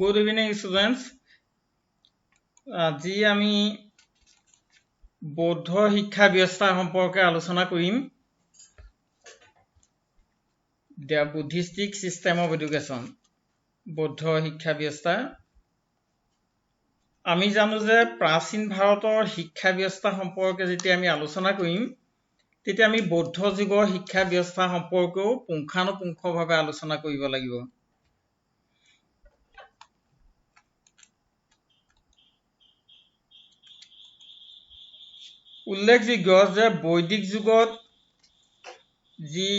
Good evening, students. আজি আমি বৌদ্ধ শিক্ষা ব্যৱস্থা সম্পৰ্কে আলোচনা কৰিম। The Buddhistic System of Education, বৌদ্ধ শিক্ষা ব্যৱস্থা। আমি জানো যে প্ৰাচীন ভাৰতৰ শিক্ষা ব্যৱস্থা সম্পৰ্কে যেতিয়া আমি আলোচনা কৰিম তেতিয়া আমি বৌদ্ধ যুগৰ শিক্ষা ব্যৱস্থা সম্পৰ্কেও পুংখানুপুংখভাৱে আলোচনা কৰিব লাগিব। উল্লেখযোগ্য যে বৈদিক যুগত যি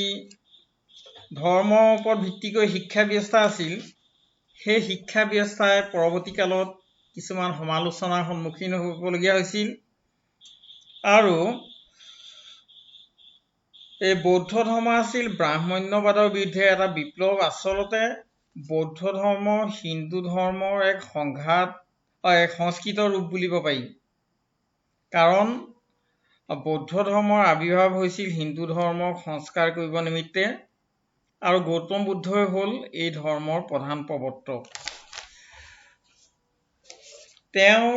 ধৰ্মৰ ওপৰত ভিত্তি কৰি শিক্ষা ব্যৱস্থা আছিল সেই শিক্ষা ব্যৱস্থাই পৰৱৰ্তী কালত কিছুমান সমালোচনাৰ সন্মুখীন হ'বলগীয়া হৈছিল আৰু এই বৌদ্ধ ধৰ্ম আছিল ব্ৰাহ্মণ্যবাদৰ বিৰুদ্ধে এটা বিপ্লৱ। আচলতে বৌদ্ধ ধৰ্ম হিন্দু ধৰ্মৰ এক সংস্কৃত ৰূপ বুলিব পাৰি, কাৰণ বৌদ্ধ ধৰ্মৰ আবিৰ্ভাৱ হৈছিল হিন্দু ধৰ্মক সংস্কাৰ কৰিব নিমিত্তে আৰু গৌতম বুদ্ধই হ'ল এই ধৰ্মৰ প্ৰধান প্ৰৱৰ্তক। তেওঁৰ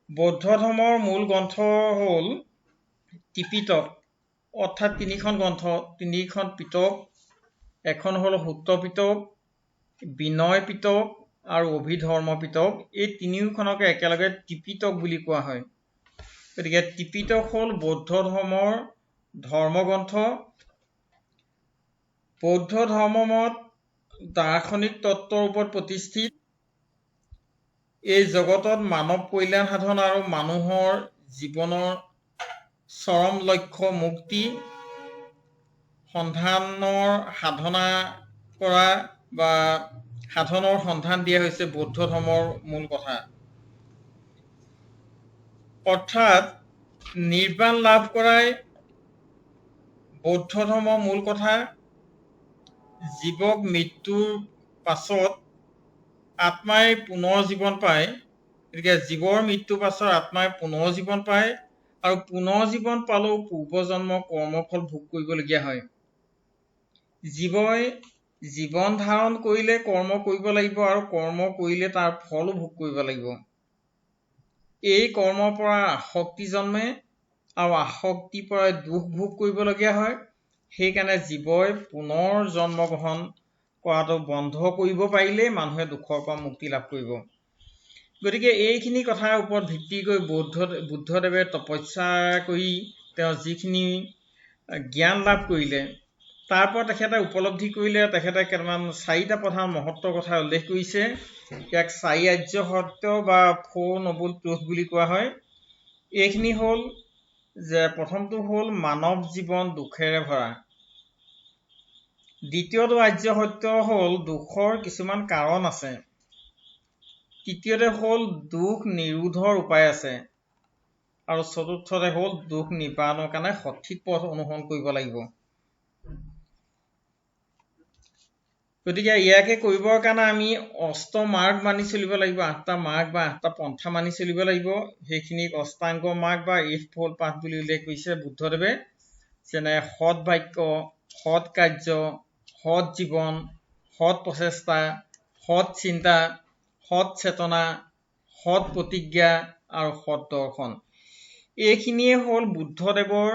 বৌদ্ধ ধৰ্মৰ মূল গ্ৰন্থ হ'ল ত্ৰিপিটক, অৰ্থাৎ তিনিখন পিটক। এখন হ'ল সূত্ৰ পিটক, বিনয় পিটক আৰু অভিধৰ্ম পিটক। এই তিনিওখনকে একেলগে ত্ৰিপিটক বুলি কোৱা হয়। গতিকে ত্ৰিপিটক হ'ল বৌদ্ধ ধৰ্মৰ ধৰ্মগ্ৰন্থ। বৌদ্ধ ধৰ্মমত দাৰ্শনিক তত্ত্বৰ ওপৰত প্ৰতিষ্ঠিত। এই জগতত মানৱ কল্যাণ সাধন আৰু মানুহৰ জীৱনৰ চৰম লক্ষ্য মুক্তি সন্ধানৰ সাধনা কৰা বা সাধনৰ সন্ধান দিয়া হৈছে বৌদ্ধ ধৰ্মৰ মূল কথা। অৰ্থাৎ নিৰ্বাণ লাভ কৰাই বৌদ্ধ ধৰ্মৰ মূল কথা। জীৱক মৃত্যুৰ পাছত আত্মাই পুনৰ জীৱন পায়। গতিকে জীৱৰ মৃত্যুৰ পাছত আত্মাই পুনৰ জীৱন পায় আৰু পুনৰ জীৱন পালেও পূৰ্বজন্মৰ কৰ্মফল ভোগ কৰিবলগীয়া হয়। জীৱই জীৱন ধাৰণ কৰিলে কৰ্ম কৰিব লাগিব আৰু কৰ্ম কৰিলে তাৰ ফলো ভোগ কৰিব লাগিব। এই কৰ্মৰ পৰা আসক্তি জন্মে আৰু আসক্তিৰ পৰা দুখ ভোগ কৰিবলগীয়া হয়। সেইকাৰণে জীৱই পুনৰ জন্মগ্ৰহণ কৰাটো বন্ধ কৰিব পাৰিলে মানুহে দুখৰ পৰা মুক্তি লাভ কৰিব। গতিকে এইখিনি কথাৰ ওপৰত ভিত্তি কৰি বুদ্ধদেৱে তপস্যা কৰি তেওঁ যিখিনি জ্ঞান লাভ কৰিলে তাৰ পৰা তেখেতে উপলব্ধি কৰিলে। তেখেতে কেইটামান চাৰিটা প্ৰধান মহত্বৰ কথা উল্লেখ কৰিছে। ইয়াক চাৰি আৰ্য সত্য বা 4 noble truths বুলি কোৱা হয়। এইখিনি হ'ল যে প্ৰথমটো হ'ল মানৱ জীৱন দুখেৰে ভৰা। দ্বিতীয়টো আৰ্য সত্য হ'ল দুখৰ কিছুমান কাৰণ আছে। তৃতীয়তে হ'ল দুখ নিৰোধৰ উপায় আছে আৰু চতুৰ্থতে হ'ল দুখ নিবাৰণৰ কাৰণে সঠিক পথ অনুসৰণ কৰিব লাগিব। গতিকে ইয়াকে কৰিবৰ কাৰণে আমি অষ্টমাৰ্গ মানি চলিব লাগিব। 8টা মাৰ্গ বা 8টা পন্থা মানি চলিব লাগিব। সেইখিনিক অষ্টাংগ মাৰ্গ বা 8fold path বুলি উল্লেখ কৰিছে বুদ্ধদেৱে। যেনে সৎ বাক্য, সৎ কাৰ্য, সৎ জীৱন, সৎ প্ৰচেষ্টা, সৎ চিন্তা, সৎ চেতনা, সৎ প্ৰতিজ্ঞা আৰু সৎ দৰ্শন। এইখিনিয়ে হ'ল বুদ্ধদেৱৰ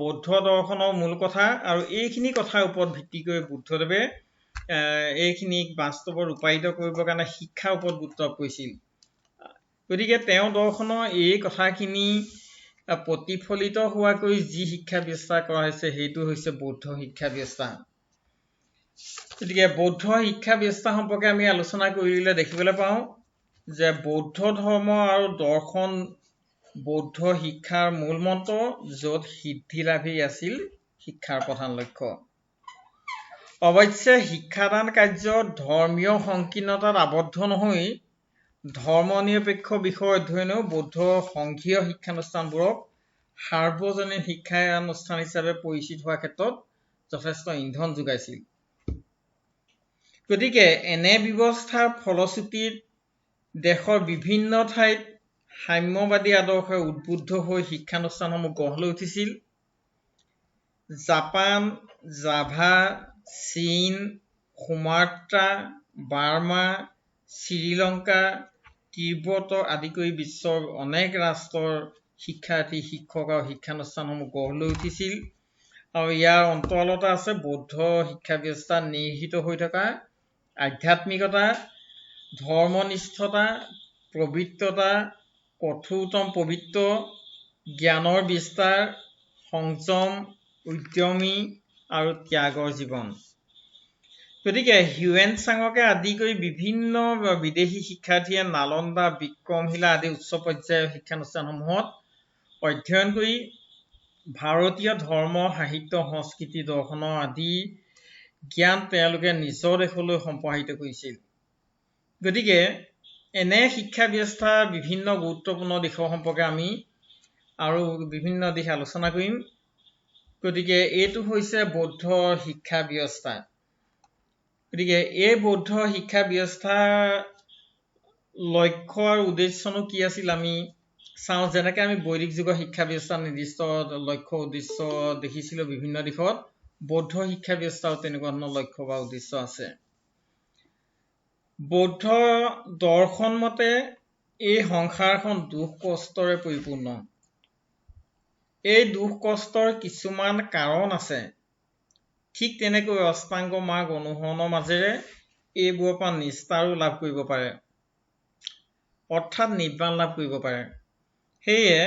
বৌদ্ধ দৰ্শনৰ মূল কথা আৰু এইখিনি কথাৰ ওপৰত ভিত্তি কৰি বুদ্ধদেৱে এইখিনিক বাস্তৱত ৰূপায়িত কৰিবৰ কাৰণে শিক্ষাৰ ওপৰত গুৰুত্ব কৰিছিল। গতিকে তেওঁ দৰ্শনৰ এই কথাখিনি প্ৰতিফলিত হোৱাকৈ যি শিক্ষা ব্যৱস্থা কৰা হৈছে সেইটো হৈছে বৌদ্ধ শিক্ষা ব্যৱস্থা। গতিকে বৌদ্ধ শিক্ষা ব্যৱস্থা সম্পৰ্কে আমি আলোচনা কৰিলে দেখিবলৈ পাওঁ যে বৌদ্ধ ধৰ্ম আৰু দৰ্শন বৌদ্ধ শিক্ষাৰ মূল মন্ত্ৰ, য'ত সিদ্ধি লাভেই আছিল শিক্ষাৰ প্ৰধান লক্ষ্য। অৱশ্যে শিক্ষাদান কাৰ্যত ধৰ্মীয় সংকীৰ্ণতাত আবদ্ধ নহৈ ধৰ্মনিৰপেক্ষ বিষয় অধ্যয়নেও বৌদ্ধ সংঘীয় শিক্ষানুষ্ঠানবোৰক সাৰ্বজনীন শিক্ষানুষ্ঠান হিচাপে পৰিচিত হোৱাৰ ক্ষেত্ৰত যথেষ্ট ইন্ধন যোগাইছিল। গতিকে এনে ব্যৱস্থাৰ ফলশ্ৰুতিত দেশৰ বিভিন্ন ঠাইত সাম্যবাদী আদৰ্শই উদ্বুদ্ধ হৈ শিক্ষানুষ্ঠানসমূহ গঢ় লৈ উঠিছিল। জাপান, জাভা, চীন, সুমাত্ৰা, বাৰ্মা, শ্ৰীলংকা, তিব্বত আদি কৰি বিশ্বৰ অনেক ৰাষ্ট্ৰৰ শিক্ষাৰ্থী, শিক্ষক আৰু শিক্ষানুষ্ঠানসমূহ গঢ় লৈ উঠিছিল। আৰু ইয়াৰ অন্তৰালতে আছে বৌদ্ধ শিক্ষা ব্যৱস্থাত নিহিত হৈ থকা আধ্যাত্মিকতা, ধৰ্মনিষ্ঠতা, পবিত্ৰতা, কঠোৰতম পবিত্ৰ, জ্ঞানৰ বিস্তাৰ, সংযম, উদ্যমী আৰু ত্যাগৰ জীৱন। গতিকে হিউৱেন চাঙকে আদি কৰি বিভিন্ন বিদেশী শিক্ষাৰ্থীয়ে নালন্দা, বিক্ৰমশিলা আদি উচ্চ পৰ্যায়ৰ শিক্ষানুষ্ঠানসমূহত অধ্যয়ন কৰি ভাৰতীয় ধৰ্ম, সাহিত্য, সংস্কৃতি, দৰ্শনৰ আদি জ্ঞান তেওঁলোকে নিজৰ দেশলৈ সম্প্ৰসাৰিত কৰিছিল। গতিকে এনে শিক্ষা ব্যৱস্থাৰ বিভিন্ন গুৰুত্বপূৰ্ণ দিশৰ সম্পৰ্কে আমি আৰু বিভিন্ন দিশ আলোচনা কৰিম। গতিকে এইটো হৈছে বৌদ্ধ শিক্ষা ব্যৱস্থা। গতিকে এই বৌদ্ধ শিক্ষা ব্যৱস্থাৰ লক্ষ্য আৰু উদ্দেশ্যনো কি আছিল আমি চাওঁ। যেনেকৈ আমি বৈদিক যুগৰ শিক্ষা ব্যৱস্থাৰ নিৰ্দিষ্ট লক্ষ্য উদ্দেশ্য দেখিছিলোঁ বিভিন্ন দিশত, বৌদ্ধ শিক্ষা ব্যৱস্থাও তেনেকুৱা ধৰণৰ লক্ষ্য বা উদ্দেশ্য আছে। বৌদ্ধ দৰ্শন মতে এই সংসাৰখন দুখ কষ্টৰে পৰিপূৰ্ণ। এই দুখ কষ্টৰ কিছুমান কাৰণ আছে। ঠিক তেনেকৈ অষ্টাংগ মাৰ্গ অনুসৰণৰ মাজেৰে এইবোৰৰ পৰা নিস্তাৰো লাভ কৰিব পাৰে, অৰ্থাৎ নিৰ্বাণ লাভ কৰিব পাৰে। সেয়ে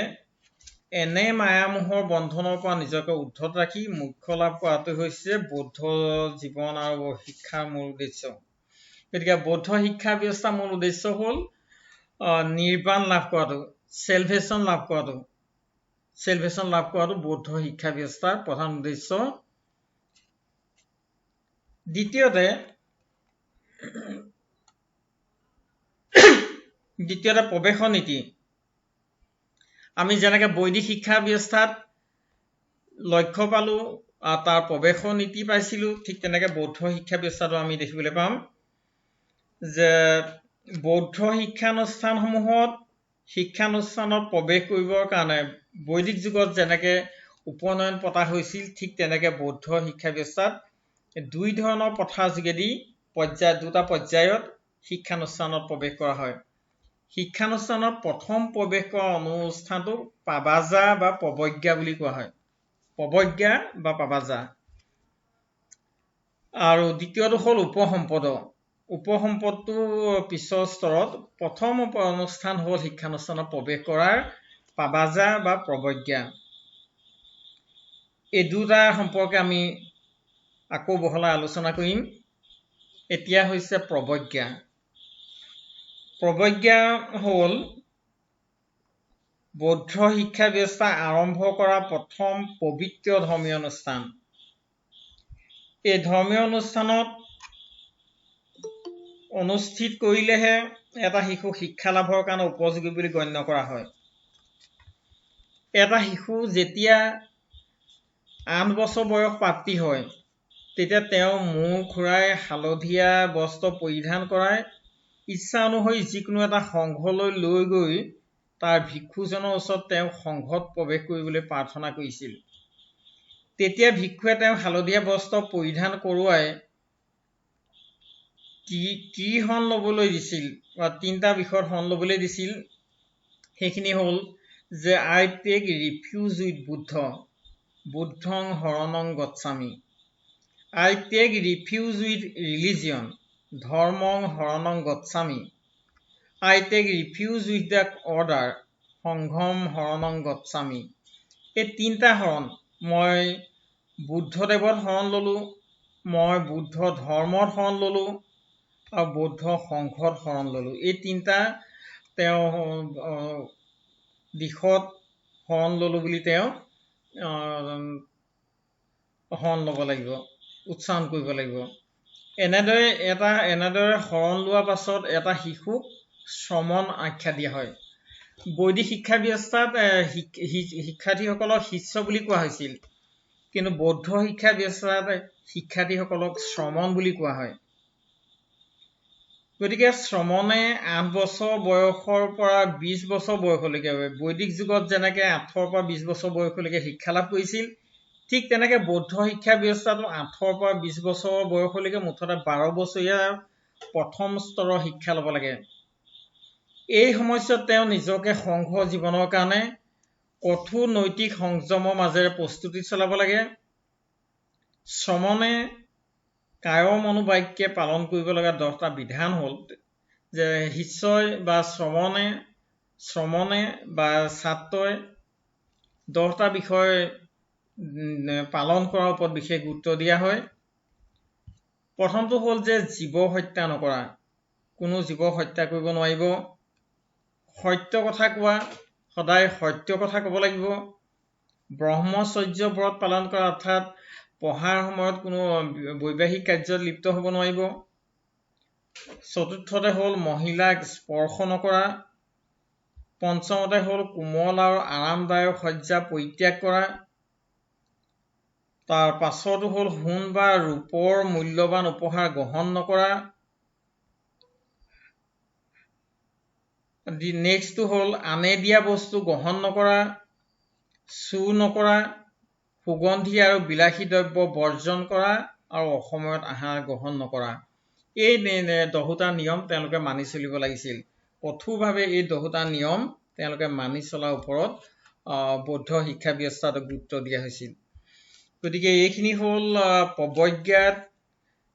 এনে মায়ামোহৰ বন্ধনৰ পৰা নিজকে উদ্ধত ৰাখি মোক্ষ লাভ কৰাটো হৈছে বৌদ্ধ জীৱন আৰু শিক্ষাৰ মূল উদ্দেশ্য। গতিকে বৌদ্ধ শিক্ষা ব্যৱস্থাৰ মূল উদ্দেশ্য হ'ল নিৰ্বাণ লাভ কৰাটো, চেলভেশ্যন লাভ কৰাটো বৌদ্ধ শিক্ষা ব্যৱস্থাৰ প্ৰধান উদ্দেশ্য। দ্বিতীয়তে প্ৰৱেশৰ নীতি। আমি যেনেকৈ বৈদিক শিক্ষা ব্যৱস্থাত লক্ষ্য পালোঁ আৰু তাৰ প্ৰৱেশৰ নীতি পাইছিলোঁ, ঠিক তেনেকৈ বৌদ্ধ শিক্ষা ব্যৱস্থাটো আমি দেখিবলৈ পাম যে বৌদ্ধ শিক্ষানুষ্ঠানত প্ৰৱেশ কৰিবৰ কাৰণে বৈদিক যুগত যেনেকৈ উপনয়ন পতা হৈছিল, ঠিক তেনেকৈ বৌদ্ধ শিক্ষা ব্যৱস্থাত দুই ধৰণৰ প্ৰথাৰ যোগেদি দুটা পৰ্যায়ত শিক্ষানুষ্ঠানত প্ৰৱেশ কৰা হয়। শিক্ষানুষ্ঠানত প্ৰথম প্ৰৱেশ কৰা অনুষ্ঠানটো পাবাজা বা প্ৰৱজ্ঞা বুলি কোৱা হয়। প্ৰৱজ্ঞা বা পাবাজা। আৰু দ্বিতীয়টো হ'ল উপসম্পদ। উপসম্পদটো পিছৰ স্তৰত। প্ৰথম অনুষ্ঠান হ'ল শিক্ষানুষ্ঠানত প্ৰৱেশ কৰাৰ পাবাজা বা প্ৰৱজ্ঞা। এই দুটা সম্পৰ্কে আমি আকৌ বহলাই আলোচনা কৰিম। এতিয়া হৈছে প্ৰৱজ্ঞা। প্ৰৱজ্ঞা হ'ল বৌদ্ধ শিক্ষা ব্যৱস্থা আৰম্ভ কৰা প্ৰথম পবিত্ৰ ধৰ্মীয় অনুষ্ঠান। এই ধৰ্মীয় অনুষ্ঠানত অনুষ্ঠিত কৰিলেহে এটা শিশু শিক্ষা লাভৰ কাৰণে উপযোগী বুলি গণ্য কৰা হয়। এটা শিশু যেতিয়া 8 বছৰ বয়স প্ৰাপ্তি হয়, তেতিয়া তেওঁ মূৰ ঘূৰাই হালধীয়া বস্ত্ৰ পৰিধান কৰাই ইচ্ছা অনুসৰি যিকোনো এটা সংঘলৈ লৈ গৈ তাৰ ভিক্ষুজনৰ ওচৰত তেওঁ সংঘত প্ৰৱেশ কৰিবলৈ প্ৰাৰ্থনা কৰিছিল। তেতিয়া ভিক্ষুৱে তেওঁক হালধীয়া বস্ত্ৰ পৰিধান কৰোৱাই ত্ৰিশৰণ ল'বলৈ দিছিল বা 3টা বিষয়ত শৰণ ল'বলৈ দিছিল। সেইখিনি হ'ল যে আই টেক ৰিফিউজ উইথ বুদ্ধং শৰণং গচ্ছামি। I take refuge with religion ধৰ্মং শৰণং গচ্ছামি। I take refuge with the order সংঘম শৰণং গচ্ছামি। এই 3টা শৰণ, মই বুদ্ধদেৱত শৰণ ল'লোঁ, মই বুদ্ধ ধৰ্মত শৰণ ল'লোঁ আৰু বৌদ্ধ সংঘত শৰণ ল'লোঁ। এই 3টা তেওঁ দিশত শৰণ ল'লোঁ বুলি তেওঁ শৰণ ল'ব লাগিব, উচ্চাৰণ কৰিব লাগিব। এনেদৰে শৰণ লোৱাৰ পাছত এটা শিশুক শ্ৰমণ আখ্যা দিয়া হয়। বৈদিক শিক্ষা ব্যৱস্থাত শিক্ষাৰ্থীসকলক শিষ্য বুলি কোৱা হৈছিল, কিন্তু বৌদ্ধ শিক্ষা ব্যৱস্থাত শিক্ষাৰ্থীসকলক শ্ৰমণ বুলি কোৱা হয়। গতিকে শ্ৰমণে 8 বছৰ বয়সৰ পৰা 20 বছৰ বয়সলৈকে, বৈদিক যুগত যেনেকৈ 8ৰ পৰা 20 বছৰ বয়সলৈকে শিক্ষা লাভ কৰিছিল, ঠিক তেনেকৈ বৌদ্ধ শিক্ষা ব্যৱস্থাটো 8ৰ পৰা 20 বছৰ বয়সলৈকে মুঠতে 12 বছৰীয়া প্ৰথম স্তৰৰ শিক্ষা ল'ব লাগে। এই সময়ছোৱাত তেওঁ নিজকে সংঘ জীৱনৰ কাৰণে কঠোৰ নৈতিক সংযমৰ মাজেৰে প্ৰস্তুতি চলাব লাগে। শ্ৰমণে কায় মনোবাক্যে পালন কৰিব লগা 10টা বিধান হ'ল যে শিষ্যই বা শ্ৰমণে বা ছাত্ৰই 10টা বিষয় পালন কৰাৰ ওপৰত বিশেষ গুৰুত্ব দিয়া হয়। প্ৰথমটো হ'ল যে জীৱ হত্যা নকৰা, কোনো জীৱ হত্যা কৰিব নোৱাৰিব। সত্য কথা কোৱা, সদায় সত্য কথা ক'ব লাগিব। ব্ৰহ্মচৰ্য ব্ৰত পালন কৰা, অৰ্থাৎ পঢ়াৰ সময়ত কোনো বৈবাহিক কাৰ্যত লিপ্ত হ'ব নোৱাৰিব। চতুৰ্থতে হ'ল মহিলাক স্পৰ্শ নকৰা। পঞ্চমতে হ'ল কোমল আৰু আৰামদায়ক শয্যা পৰিত্যাগ কৰা। তাৰ পাছতো হ'ল সোণ বা ৰূপৰ মূল্যৱান উপহাৰ গ্ৰহণ নকৰা। নেক্সটটো হ'ল আনে দিয়া বস্তু গ্ৰহণ নকৰা, চুৰ নকৰা, সুগন্ধি আৰু বিলাসী দ্ৰব্য বৰ্জন কৰা আৰু অসময়ত আহাৰ গ্ৰহণ নকৰা। এই 10টা নিয়ম তেওঁলোকে মানি চলিব লাগিছিল। কঠোৰভাৱে এই 10টা নিয়ম তেওঁলোকে মানি চলাৰ ওপৰত বৌদ্ধ শিক্ষা ব্যৱস্থাটো গুৰুত্ব দিয়া হৈছিল। গতিকে এইখিনি হ'ল প্ৰৱজ্ঞাত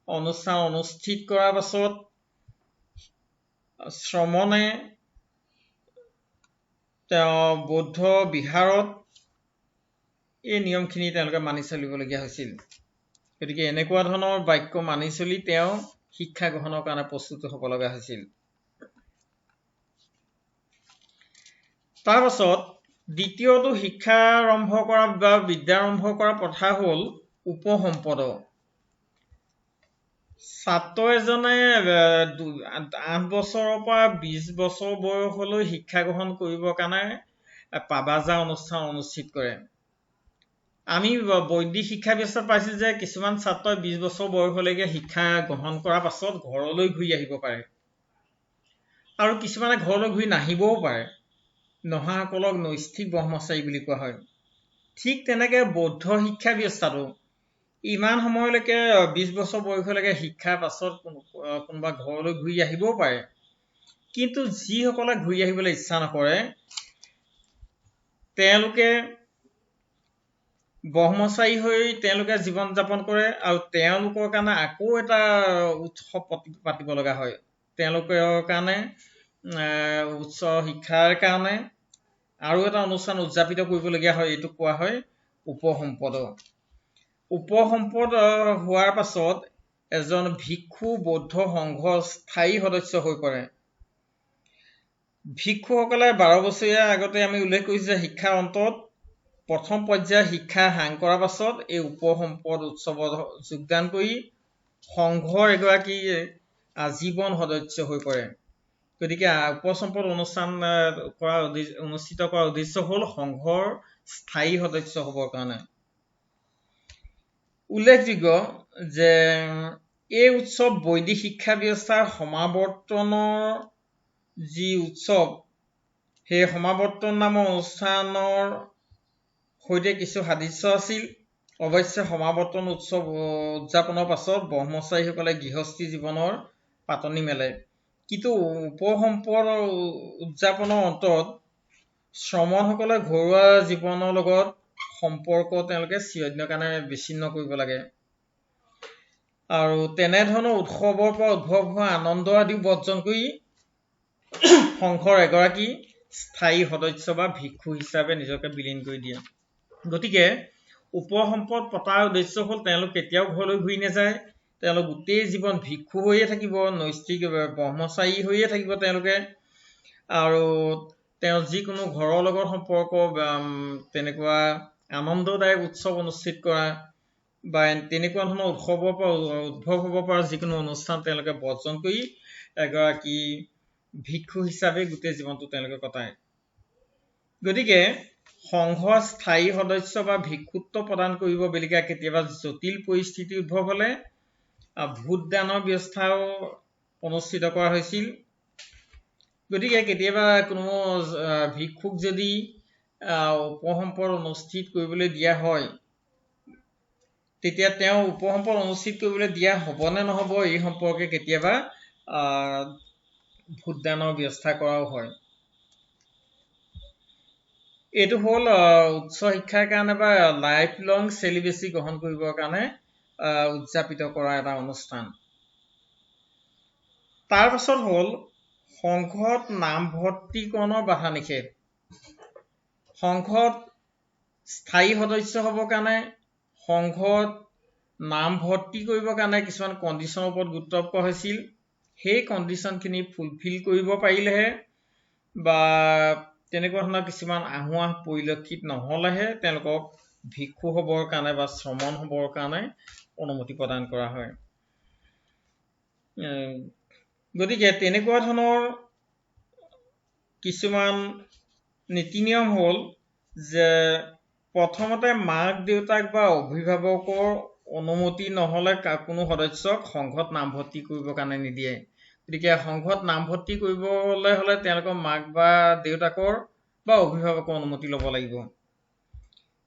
অনুষ্ঠান অনুষ্ঠিত কৰাৰ পাছত শ্ৰমণে তেওঁ বৌদ্ধ বিহাৰত এই নিয়মখিনি তেওঁলোকে মানি চলিবলগীয়া হৈছিল। গতিকে এনেকুৱা ধৰণৰ বাক্য মানি চলি তেওঁ শিক্ষা গ্ৰহণৰ কাৰণে প্ৰস্তুত হ'ব লগা হৈছিল। তাৰপাছত দ্বিতীয়টো শিক্ষা আৰম্ভ কৰা বা বিদ্যা আৰম্ভ কৰা প্ৰথা হ'ল উপসম্পদ। ছাত্ৰ এজনে 8 বছৰৰ পৰা 20 বছৰ বয়সলৈ শিক্ষা গ্ৰহণ কৰিবৰ কাৰণে পাবাজা অনুষ্ঠান অনুষ্ঠিত কৰে। আমি বৈদিক শিক্ষা ব্যৱস্থাত পাইছোঁ যে কিছুমান ছাত্ৰই 20 বছৰ বয়সলৈকে শিক্ষা গ্ৰহণ কৰাৰ পাছত ঘৰলৈ ঘূৰি আহিব পাৰে, আৰু কিছুমানে ঘৰলৈ ঘূৰি নাহিবও পাৰে। নহাসকলক নৈষ্ঠিক ব্ৰহ্মচাৰী বুলি কোৱা হয়। ঠিক তেনেকৈ বৌদ্ধ শিক্ষা ব্যৱস্থাটো ইমান সময়লৈকে 20 বছৰ বয়সলৈকে শিক্ষাৰ পাছত কোনোবা ঘৰলৈ ঘূৰি আহিবও পাৰে, কিন্তু যিসকলে ঘূৰি আহিবলৈ ইচ্ছা নকৰে তেওঁলোকে ব্ৰহ্মচাৰী হৈ তেওঁলোকে জীৱন যাপন কৰে, আৰু তেওঁলোকৰ কাৰণে আকৌ এটা উৎসৱ পাতিব লগা হয়। তেওঁলোকৰ কাৰণে উচ্চ শিক্ষাৰ কাৰণে আৰু এটা অনুষ্ঠান উদযাপিত কৰিবলগীয়া হয়। এইটো কোৱা হয় উপসম্পদ। উপসম্পদ হোৱাৰ পাছত এজন ভিক্ষু বৌদ্ধ সংঘৰ স্থায়ী সদস্য হৈ পৰে। ভিক্ষুসকলে 12 বছৰীয়া আগতে আমি উল্লেখ কৰিছোঁ যে শিক্ষাৰ অন্তত প্ৰথম পৰ্যায়ৰ শিক্ষা সাং কৰাৰ পাছত এই উপসম্পদ উৎসৱত যোগদান কৰি সংঘৰ এগৰাকী আজীৱন সদস্য হৈ পৰে। গতিকে উপসম্পদ অনুষ্ঠিত কৰাৰ উদ্দেশ্য হ'ল সংঘৰ স্থায়ী সদস্য হ'বৰ কাৰণে। উল্লেখযোগ্য যে এই উৎসৱ বৈদিক শিক্ষা ব্যৱস্থাৰ সমাৱৰ্তনৰ যি উৎসৱ, সেই সমাৱৰ্তন নামৰ অনুষ্ঠানৰ সৈতে কিছু সাদৃশ্য আছিল। অৱশ্যে সমাৱৰ্তন উৎসৱ উদযাপনৰ পাছত ব্ৰহ্মচাৰীসকলে গৃহস্থী জীৱনৰ পাতনি মেলে, কিন্তু উপসম্পদ উদযাপনৰ অন্তত শ্ৰমণসকলে ঘৰুৱা জীৱনৰ লগত সম্পৰ্ক তেওঁলোকে চিৰদিনৰ কাৰণে বিচ্ছিন্ন কৰিব লাগে, আৰু তেনেধৰণৰ উৎসৱৰ পৰা উদ্ভৱ হোৱা আনন্দ আদি বৰ্জন কৰি সংঘৰ এগৰাকী স্থায়ী সদস্য বা ভিক্ষু হিচাপে নিজকে বিলীন কৰি দিয়ে। গতিকে উপসম্পদ পতাৰ উদ্দেশ্য হ'ল তেওঁলোক কেতিয়াও ঘৰলৈ ঘূৰি নাযায়, তেওঁলোক গোটেই জীৱন ভিক্ষু হৈয়ে থাকিব, নৈষ্ঠিক ব্ৰহ্মচাৰী হৈয়ে থাকিব তেওঁলোকে, আৰু তেওঁ যিকোনো ঘৰৰ লগত সম্পৰ্ক তেনেকুৱা আনন্দদায়ক উৎসৱ অনুষ্ঠিত কৰা বা তেনেকুৱা ধৰণৰ উৎসৱৰ পৰা উদ্ভৱ হ'ব পৰা যিকোনো অনুষ্ঠান তেওঁলোকে বৰ্জন কৰি এগৰাকী ভিক্ষু হিচাপে গোটেই জীৱনটো তেওঁলোকে কটায়। গতিকে সংঘৰ স্থায়ী সদস্য বা ভিক্ষুত্ব প্ৰদান কৰিব বেলিকা কেতিয়াবা জটিল পৰিস্থিতি উদ্ভৱ হ'লে ভোটদানৰ ব্যৱস্থাও অনুষ্ঠিত কৰা হৈছিল। গতিকে কেতিয়াবা কোনো ভিক্ষুক যদি উপসম্পদ অনুষ্ঠিত কৰিবলৈ দিয়া হয়, তেতিয়া তেওঁ উপসম্পদ অনুষ্ঠিত কৰিবলৈ দিয়া হ'ব নে নহ'ব এই সম্পৰ্কে কেতিয়াবা ভোটদানৰ ব্যৱস্থা কৰাও হয়। এইটো হ'ল উচ্চ শিক্ষাৰ কাৰণে বা লাইফ লং চেলিবেচি গ্ৰহণ কৰিবৰ কাৰণে উদযাপিত কৰা এটা অনুষ্ঠান। তাৰ পাছত হ'ল সংঘত নামভৰ্তিকৰণৰ বাধা নিষেধ। সংঘত স্থায়ী সদস্য হ'বৰ কাৰণে সংঘত নামভৰ্তি কৰিবৰ কাৰণে কিছুমান কণ্ডিশ্যনৰ ওপৰত গুৰুত্ব আৰোপ কৰা হৈছিল। সেই কণ্ডিশ্যনখিনি ফুলফিল কৰিব পাৰিলেহে বা তেনেকুৱা ধৰণৰ কিছুমান আহুৱাহ পৰিলক্ষিত নহ'লেহে তেওঁলোকক ভিক্ষু হ'বৰ কাৰণে বা শ্ৰমণ হ'বৰ কাৰণে অনুমতি প্ৰদান কৰা হয়। গতিকে তেনেকুৱা ধৰণৰ কিছুমান নীতি নিয়ম হ'ল যে প্ৰথমতে মাক দেউতাক বা অভিভাৱকৰ অনুমতি নহ'লে কোনো সদস্যক সংঘত নামভৰ্তি কৰিবৰ কাৰণে নিদিয়ে। গতিকে সংঘত নামভৰ্তি কৰিবলৈ হ'লে তেওঁলোকৰ মাক বা দেউতাকৰ বা অভিভাৱকৰ অনুমতি ল'ব লাগিব।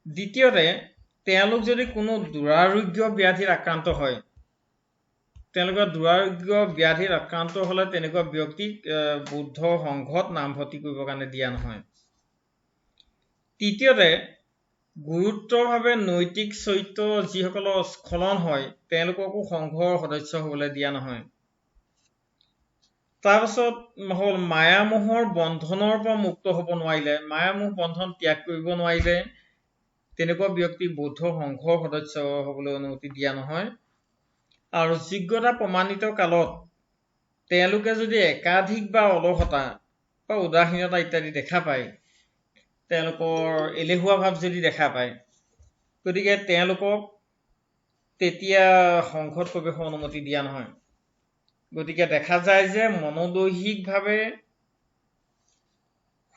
দ্বিতীয়তে, তেওঁলোক যদি কোনো দুৰাৰোগ্য ব্যাধিত আক্ৰান্ত হয়, তেওঁলোকৰ দুৰাৰোগ্য ব্যাধিত আক্ৰান্ত হ'লে তেনেকুৱা ব্যক্তিক বৌদ্ধ সংঘত নামভৰ্তি কৰিবৰ কাৰণে দিয়া নহয়। তৃতীয়তে, গুৰুত্বভাৱে নৈতিক চৰিত্ৰ যিসকলৰ স্খলন হয় তেওঁলোককো সংঘৰ সদস্য হ'বলৈ দিয়া নহয়। তাৰপাছত হ'ল মায়ামোহৰ বন্ধনৰ পৰা মুক্ত হ'ব নোৱাৰিলে, মায়ামোহ বন্ধন ত্যাগ কৰিব নোৱাৰিলে তেনেকুৱা ব্যক্তি বৌদ্ধ সংঘৰ সদস্য হ'বলৈ অনুমতি দিয়া নহয়। আৰু যোগ্যতা প্ৰমাণিত কালত তেওঁলোকে যদি একাধিক বা অলসতা বা উদাসীনতা ইত্যাদি দেখা পায়, তেওঁলোকৰ এলেহুৱা ভাৱ যদি দেখা পায়, গতিকে তেওঁলোকক তেতিয়া সংঘত প্ৰৱেশৰ অনুমতি দিয়া নহয়। গতিকে দেখা যায় যে মনোদৈহিকভাৱে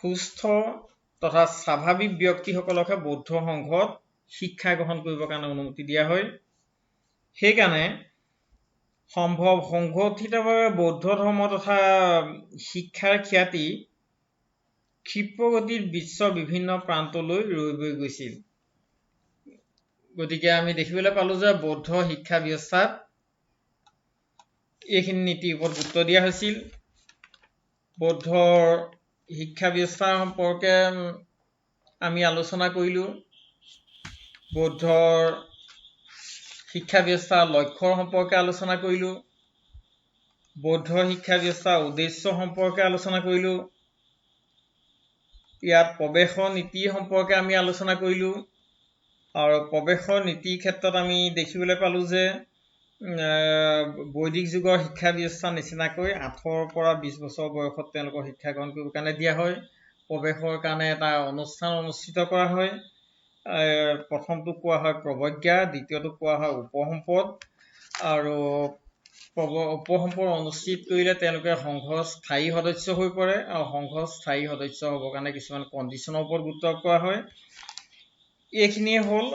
সুস্থ তথা স্বাভাৱিক ব্যক্তিসকলকহে বৌদ্ধ সংঘত শিক্ষা গ্ৰহণ কৰিবৰ কাৰণে অনুমতি দিয়া হয়। সেইকাৰণে সংগঠিতভাৱে বৌদ্ধ ধৰ্ম তথা শিক্ষাৰ খ্যাতি ক্ষিপ্ৰগতিত বিশ্বৰ বিভিন্ন প্ৰান্তলৈ ৰৈ বৈ গৈছিল। গতিকে আমি দেখিবলৈ পালোঁ যে বৌদ্ধ শিক্ষা ব্যৱস্থাত এইখিনি নীতিৰ ওপৰত গুৰুত্ব দিয়া হৈছিল। বৌদ্ধৰ শিক্ষা ব্যৱস্থা সম্পৰ্কে আমি আলোচনা কৰিলোঁ। বৌদ্ধৰ শিক্ষা ব্যৱস্থাৰ লক্ষ্যৰ সম্পৰ্কে আলোচনা কৰিলোঁ। বৌদ্ধ শিক্ষা ব্যৱস্থাৰ উদ্দেশ্য সম্পৰ্কে আলোচনা কৰিলোঁ। ইয়াত প্ৰৱেশৰ নীতি সম্পৰ্কে আমি আলোচনা কৰিলোঁ। আৰু প্ৰৱেশৰ নীতিৰ ক্ষেত্ৰত আমি দেখিবলৈ পালোঁ যে বৈদিক যুগৰ শিক্ষা ব্যৱস্থাৰ নিচিনাকৈ 8ৰ পৰা 20 বছৰ বয়সত তেওঁলোকৰ শিক্ষা গ্ৰহণ কৰিবৰ কাৰণে দিয়া হয়। প্ৰৱেশৰ কাৰণে এটা অনুষ্ঠান অনুষ্ঠিত কৰা হয়। প্ৰথমটো কোৱা হয় প্ৰৱজ্ঞা, দ্বিতীয়টো কোৱা হয় উপসম্পদ। আৰু উপসম্পদ অনুষ্ঠিত কৰিলে তেওঁলোকে সংঘৰ স্থায়ী সদস্য হৈ পৰে আৰু সংঘৰ স্থায়ী সদস্য হ'বৰ কাৰণে কিছুমান কণ্ডিশ্যনৰ ওপৰত গুৰুত্ব আৰোপ কৰা হয়। এইখিনিয়ে হ'ল